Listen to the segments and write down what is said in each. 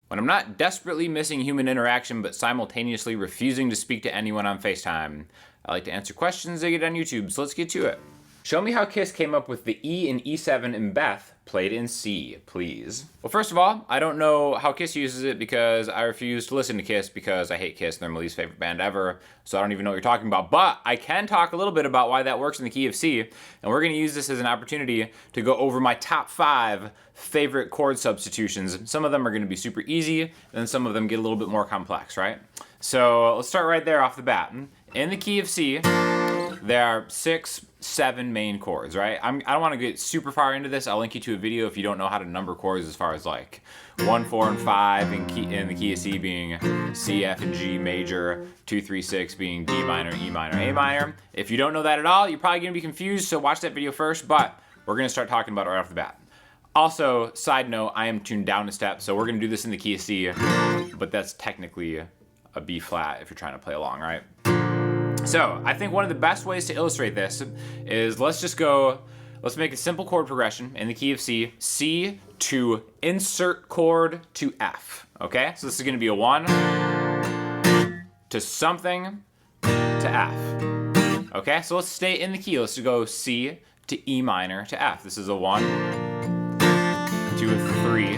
When I'm not desperately missing human interaction but simultaneously refusing to speak to anyone on FaceTime, I like to answer questions I get on YouTube, so let's get to it. Show me how Kiss came up with the E in E7 in Beth played in C, please. Well, first of all, I don't know how Kiss uses it because I refuse to listen to Kiss because I hate Kiss and they're my least favorite band ever, so I don't even know what you're talking about. But I can talk a little bit about why that works in the key of C, and we're going to use this as an opportunity to go over my top 5 favorite chord substitutions. Some of them are going to be super easy, and some of them get a little bit more complex, right? So let's start right there off the bat. In the key of C, there are 6, 7 main chords, right? I don't want to get super far into this. I'll link you to a video if you don't know how to number chords as far as like 1, 4, and 5 in the key of C being C, F, and G major, 2, 3, 6 being D minor, E minor, A minor. If you don't know that at all, you're probably going to be confused, so watch that video first, but we're going to start talking about it right off the bat. Also, side note, I am tuned down a step, so we're going to do this in the key of C, but that's technically a B flat if you're trying to play along, right? So, I think one of the best ways to illustrate this is let's make a simple chord progression in the key of C, C to insert chord to F, okay? So this is gonna be a 1 to something to F, okay? So let's stay in the key, let's go C to E minor to F. This is a 1 to a 3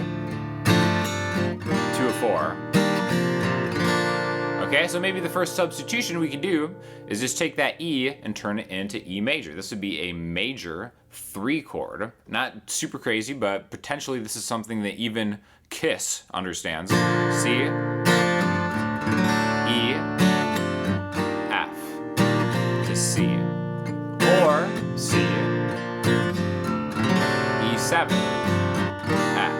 to a 4. Okay, so maybe the first substitution we can do is just take that E and turn it into E major. This would be a major 3 chord. Not super crazy, but potentially this is something that even Kiss understands. C, E, F to C. Or C, E7, F.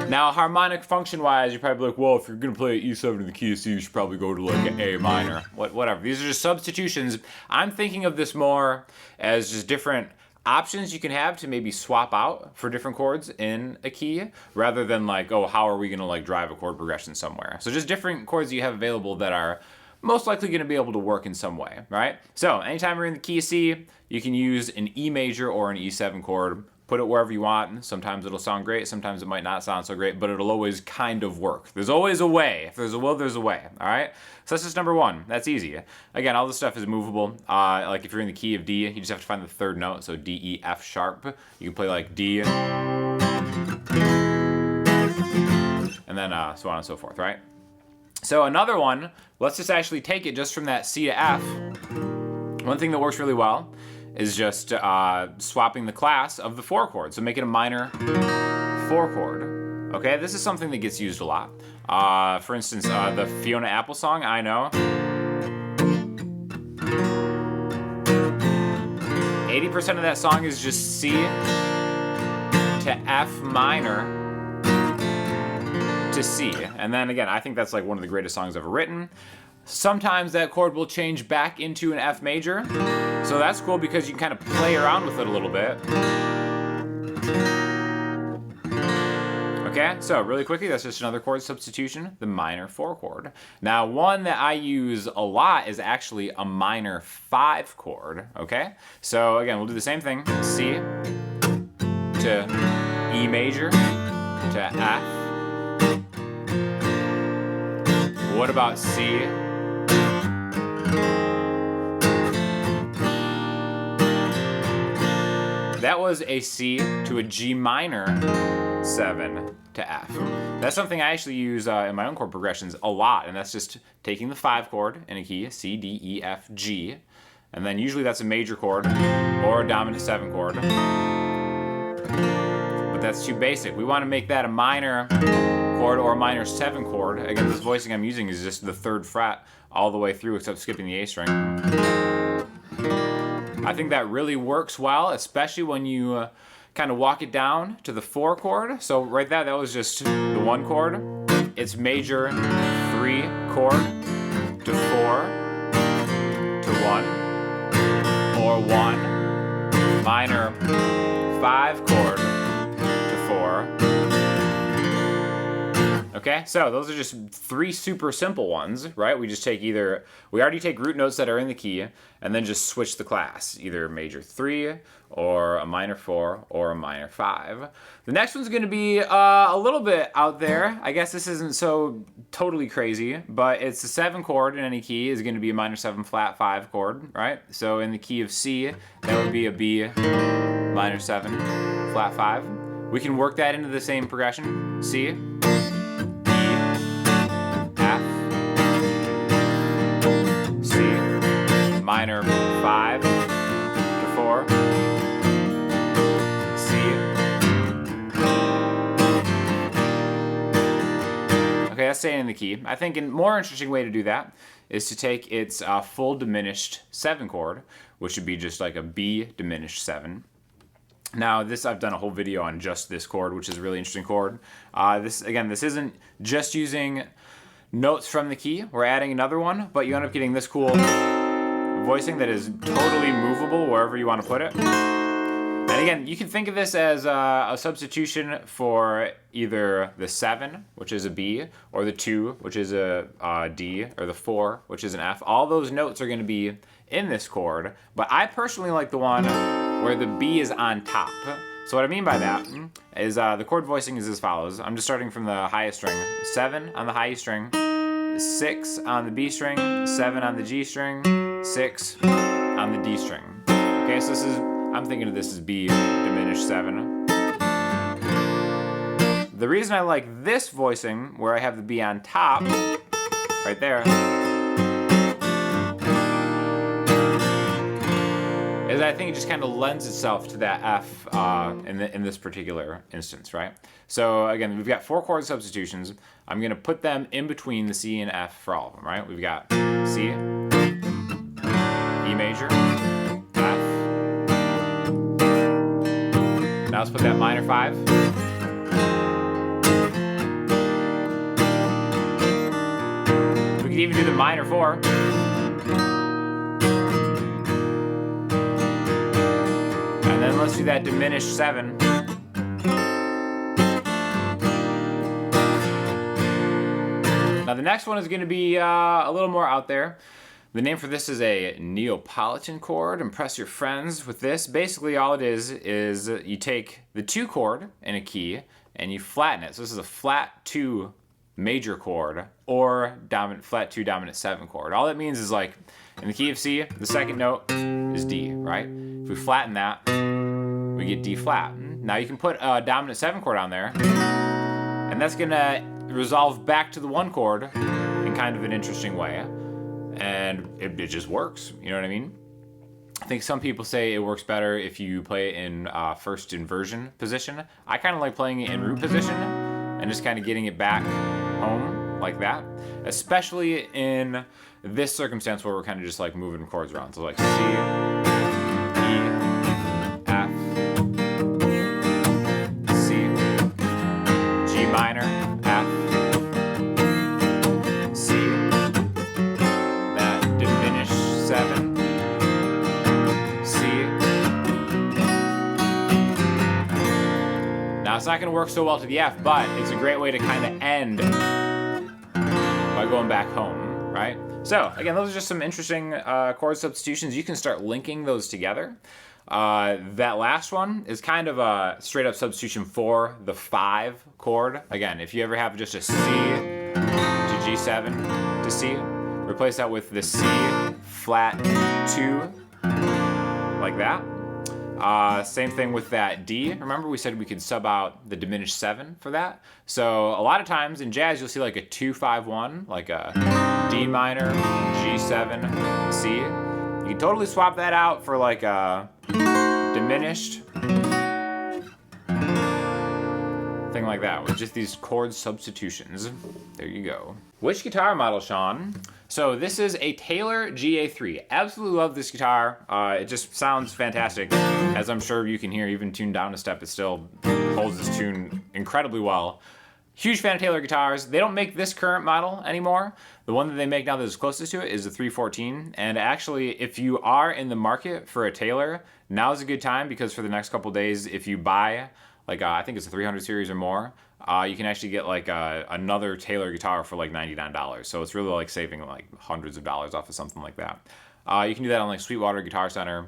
Now, harmonic function-wise, you're probably like, well, if you're going to play E7 in the key of C, you should probably go to like an A minor. Whatever. These are just substitutions. I'm thinking of this more as just different options you can have to maybe swap out for different chords in a key, rather than like, oh, how are we going to like drive a chord progression somewhere? So just different chords you have available that are most likely going to be able to work in some way, right? So anytime you're in the key of C, you can use an E major or an E7 chord. Put it wherever you want. Sometimes it'll sound great, sometimes it might not sound so great, but it'll always kind of work. There's always a way. If there's a will, there's a way, all right? So that's just number 1. That's easy. Again, all this stuff is movable. Like if you're in the key of D, you just have to find the 3rd note, so D, E, F sharp. You can play like D, and then so on and so forth, right? So another one, let's just actually take it just from that C to F. One thing that works really well is just swapping the class of the 4 chord. So make it a minor 4 chord. Okay, this is something that gets used a lot. For instance, the Fiona Apple song, I Know. 80% of that song is just C to F minor to C. And then again, I think that's like one of the greatest songs ever written. Sometimes that chord will change back into an F major. So that's cool because you can kind of play around with it a little bit. Okay, so really quickly, that's just another chord substitution, the minor 4 chord. Now, one that I use a lot is actually a minor 5 chord, okay? So again, we'll do the same thing, C to E major to F. What about C? That was a C to a G minor 7 to F. That's something I actually use in my own chord progressions a lot, and that's just taking the 5 chord in a key, C, D, E, F, G, and then usually that's a major chord or a dominant 7 chord. But that's too basic. We want to make that a minor chord or a minor 7 chord. Again, this voicing I'm using is just the 3rd fret all the way through except skipping the A string. I think that really works well, especially when you kind of walk it down to the 4 chord. So right there, that was just the 1 chord. It's major 3 chord to 4 to 1, or 1 minor 5 chord to 4. Okay, so those are just 3 super simple ones, right? We already take root notes that are in the key, and then just switch the class, either a major 3, or a minor 4, or a minor 5. The next one's gonna be a little bit out there. I guess this isn't so totally crazy, but it's a 7 chord in any key is gonna be a minor 7 flat 5 chord, right? So in the key of C, that would be a B minor 7 flat 5. We can work that into the same progression, C, minor 5 to 4, C. Okay, that's staying in the key. I think a more interesting way to do that is to take its full diminished 7 chord, which would be just like a B diminished 7. Now I've done a whole video on just this chord, which is a really interesting chord. This isn't just using notes from the key. We're adding another one, but you end up getting this cool voicing that is totally movable wherever you want to put it. And again, you can think of this as a substitution for either the 7, which is a B, or the 2, which is a D, or the 4, which is an F. All those notes are going to be in this chord, but I personally like the one where the B is on top. So what I mean by that is the chord voicing is as follows. I'm just starting from the highest string. 7 on the highest string, 6 on the B string, 7 on the G string, 6 on the D string. Okay, so I'm thinking of this as B diminished 7. The reason I like this voicing, where I have the B on top, right there, is I think it just kind of lends itself to that F in this particular instance, right? So again, we've got 4 chord substitutions. I'm gonna put them in between the C and F for all of them, right? We've got C, E major, F. Now let's put that minor 5. We could even do the minor 4. And then let's do that diminished 7. Now the next one is going to be a little more out there. The name for this is a Neapolitan chord. Impress your friends with this. Basically all it is you take the 2 chord in a key and you flatten it. So this is a flat 2 major chord or flat 2 dominant 7 chord. All that means is, like, in the key of C, the second note is D, right? If we flatten that, we get D flat. Now you can put a dominant 7 chord on there, and that's gonna resolve back to the 1 chord in kind of an interesting way. And it just works, you know what I mean? I think some people say it works better if you play it in first inversion position. I kind of like playing it in root position and just kind of getting it back home like that, especially in this circumstance where we're kind of just like moving chords around. So like C, E, F, C, G minor, F, C, that diminished 7, C. Now it's not going to work so well to the F, but it's a great way to kind of end by going back home, right? So again, those are just some interesting chord substitutions. You can start linking those together. That last one is kind of a straight up substitution for the 5 chord. Again, if you ever have just a C to G7 to C, replace that with the C flat 2, like that. Same thing with that D. Remember we said we could sub out the diminished 7 for that? So a lot of times in jazz you'll see like a 2-5-1, like a D minor, G7, C. You can totally swap that out for like a diminished thing like that with just these chord substitutions. There you go. Which guitar model, Sean? So this is a Taylor GA3. Absolutely love this guitar. It just sounds fantastic. As I'm sure you can hear, even tuned down a step, it still holds this tune incredibly well. Huge fan of Taylor guitars. They don't make this current model anymore. The one that they make now that is closest to it is the 314. And actually, if you are in the market for a Taylor, now's a good time, because for the next couple days, if you buy, like I think it's a 300 series or more, you can actually get like another Taylor guitar for like $99. So it's really like saving like hundreds of dollars off of something like that. You can do that on like Sweetwater Guitar Center.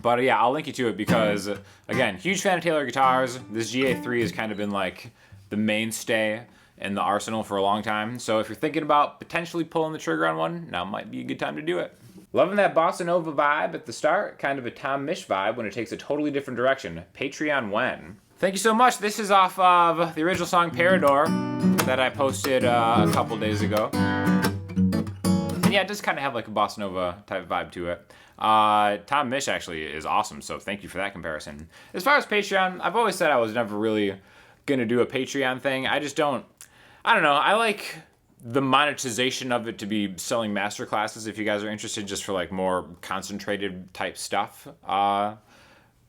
But yeah, I'll link you to it because, again, huge fan of Taylor guitars. This GA3 has kind of been like the mainstay in the arsenal for a long time. So if you're thinking about potentially pulling the trigger on one, now might be a good time to do it. Loving that bossa nova vibe at the start, kind of a Tom Misch vibe when it takes a totally different direction. Patreon when. Thank you so much. This is off of the original song Parador that I posted a couple days ago. And yeah, it does kind of have like a bossa nova type vibe to it. Tom Misch actually is awesome, so thank you for that comparison. As far as Patreon, I've always said I was never really gonna do a Patreon thing. I don't know, I like the monetization of it to be selling masterclasses if you guys are interested, just for like more concentrated type stuff.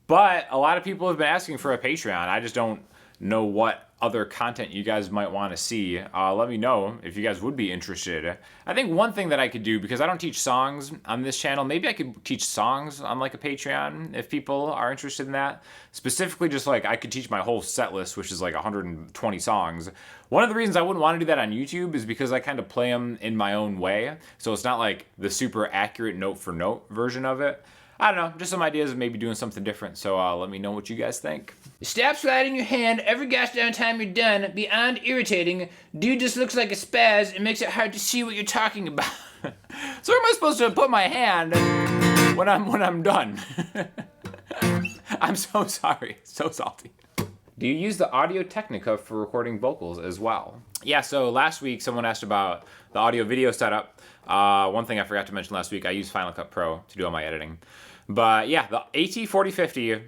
But a lot of people have been asking for a Patreon. I just don't know what other content you guys might want to see. Let me know if you guys would be interested. I think one thing that I could do, because I don't teach songs on this channel, maybe I could teach songs on like a Patreon if people are interested in that. Specifically, just like I could teach my whole set list, which is like 120 songs. One of the reasons I wouldn't want to do that on YouTube is because I kind of play them in my own way. So it's not like the super accurate note for note version of it. I don't know, just some ideas of maybe doing something different, so let me know what you guys think. Stop sliding your hand every gosh darn time you're done. Beyond irritating. Dude just looks like a spaz and makes it hard to see what you're talking about. So where am I supposed to put my hand when I'm done? I'm so sorry, so salty. Do you use the Audio Technica for recording vocals as well? Yeah, so last week someone asked about the audio video setup. One thing I forgot to mention last week, I use Final Cut Pro to do all my editing. But yeah, the AT4050,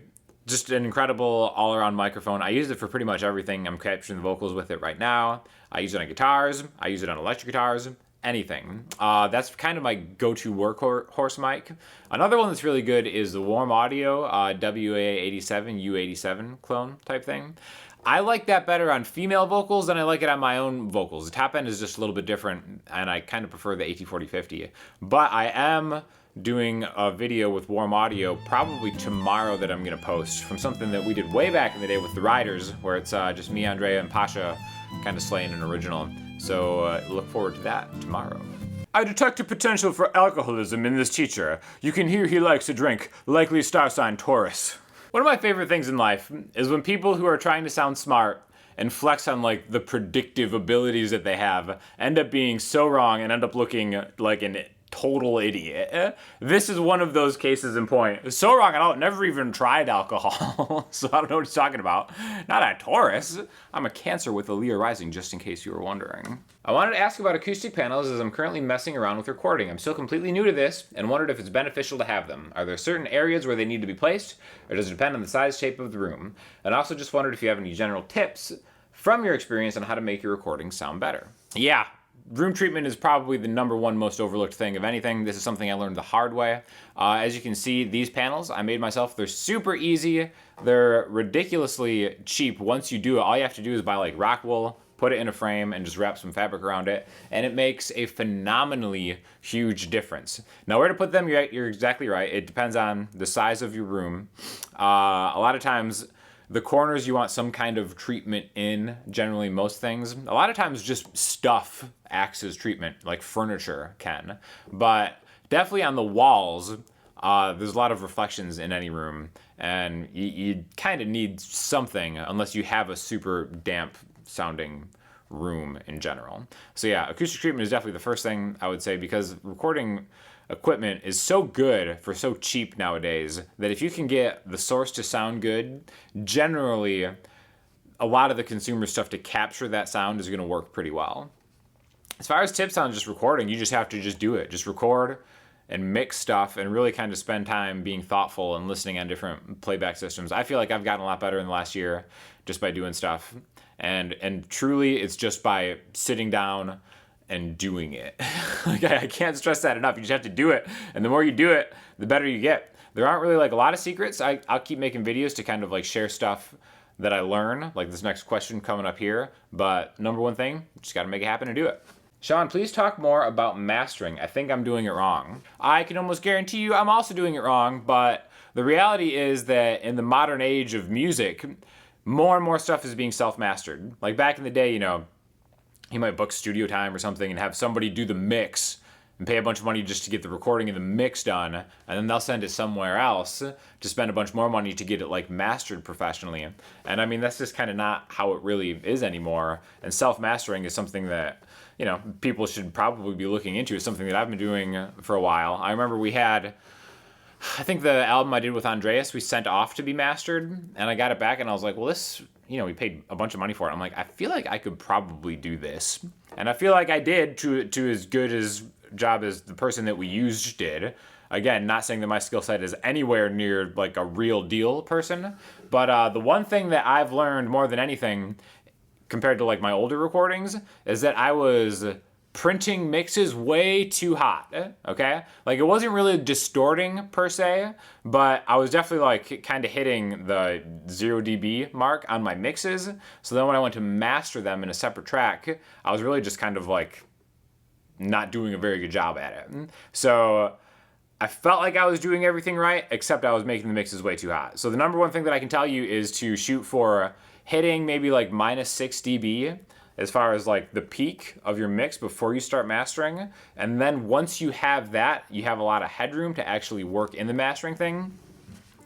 just an incredible all-around microphone. I use it for pretty much everything. I'm capturing the vocals with it right now. I use it on guitars. I use it on electric guitars. Anything. That's kind of my go-to workhorse mic. Another one that's really good is the Warm Audio WA87, U87 clone type thing. I like that better on female vocals than I like it on my own vocals. The top end is just a little bit different, and I kind of prefer the AT4050. But I am doing a video with Warm Audio probably tomorrow that I'm going to post from something that we did way back in the day with the Ryders, where it's just me, Andrea, and Pasha kind of slaying an original. So look forward to that tomorrow. I detect a potential for alcoholism in this teacher. You can hear he likes to drink, likely star sign Taurus. One of my favorite things in life is when people who are trying to sound smart and flex on like the predictive abilities that they have end up being so wrong and end up looking like an total idiot. This is one of those cases in point. It's so wrong, I never even tried alcohol, so I don't know what he's talking about. Not a Taurus. I'm a Cancer with a Leo rising, just in case you were wondering. I wanted to ask about acoustic panels as I'm currently messing around with recording. I'm still completely new to this and wondered if it's beneficial to have them. Are there certain areas where they need to be placed, or does it depend on the size, shape of the room? And also just wondered if you have any general tips from your experience on how to make your recordings sound better. Yeah. Room treatment is probably the #1 most overlooked thing of anything. This is something I learned the hard way. As you can see, these panels I made myself. They're super easy. They're ridiculously cheap. Once you do it, all you have to do is buy like rock wool, put it in a frame, and just wrap some fabric around it, and it makes a phenomenally huge difference. Now, where to put them, you're exactly right. It depends on the size of your room. A lot of times, the corners you want some kind of treatment in, generally most things. A lot of times just stuff acts as treatment, like furniture can. But definitely on the walls, there's a lot of reflections in any room, and you kind of need something unless you have a super damp sounding room in general. So yeah, acoustic treatment is definitely the first thing I would say, because recording equipment is so good for so cheap nowadays that if you can get the source to sound good, generally a lot of the consumer stuff to capture that sound is going to work pretty well. As far as tips on just recording, you just have to just do it. Just record and mix stuff and really kind of spend time being thoughtful and listening on different playback systems. I feel like I've gotten a lot better in the last year just by doing stuff. And truly it's just by sitting down and doing it. Like, I can't stress that enough. You just have to do it. And the more you do it, the better you get. There aren't really like a lot of secrets. I'll keep making videos to kind of like share stuff that I learn, like this next question coming up here. But #1 thing, just got to make it happen and do it. Sean, please talk more about mastering. I think I'm doing it wrong. I can almost guarantee you I'm also doing it wrong, but the reality is that in the modern age of music, more and more stuff is being self-mastered. Like back in the day, you know, you might book studio time or something and have somebody do the mix and pay a bunch of money just to get the recording and the mix done, and then they'll send it somewhere else to spend a bunch more money to get it like mastered professionally. And I mean, that's just kind of not how it really is anymore. And self-mastering is something that, you know, people should probably be looking into. It's something that I've been doing for a while. I remember we had, I think the album I did with Andreas, we sent off to be mastered, and I got it back and I was like, well, this, you know, we paid a bunch of money for it. I'm like, I feel like I could probably do this. And I feel like I did to as good as job as the person that we used did. Again, not saying that my skill set is anywhere near like a real deal person, but the one thing that I've learned more than anything compared to like my older recordings is that I was printing mixes way too hot, okay? Like it wasn't really distorting per se, but I was definitely like kind of hitting the 0 dB mark on my mixes. So then when I went to master them in a separate track, I was really just kind of like not doing a very good job at it. So I felt like I was doing everything right, except I was making the mixes way too hot. So the number one thing that I can tell you is to shoot for hitting maybe like -6 dB as far as like the peak of your mix before you start mastering. And then once you have that, you have a lot of headroom to actually work in the mastering thing.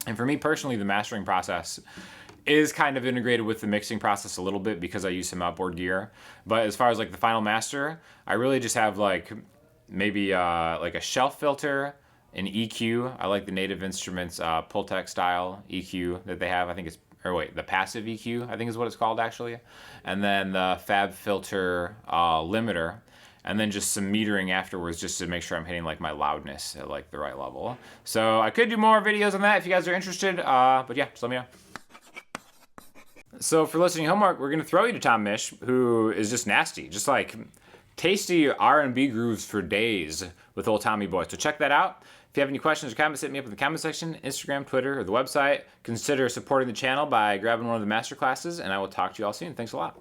And for me personally, the mastering process is kind of integrated with the mixing process a little bit because I use some outboard gear. But as far as like the final master, I really just have like maybe like a shelf filter, an EQ. I like the Native Instruments Pultec style EQ that they have. I think it's, or wait, the passive EQ, I think is what it's called actually. And then the Fab Filter limiter. And then just some metering afterwards just to make sure I'm hitting like my loudness at like the right level. So I could do more videos on that if you guys are interested. But yeah, just let me know. So for listening homework, we're going to throw you to Tom Misch, who is just nasty. Just like tasty R&B grooves for days with old Tommy Boy. So check that out. If you have any questions or comments, hit me up in the comment section, Instagram, Twitter, or the website. Consider supporting the channel by grabbing one of the master classes, and I will talk to you all soon. Thanks a lot.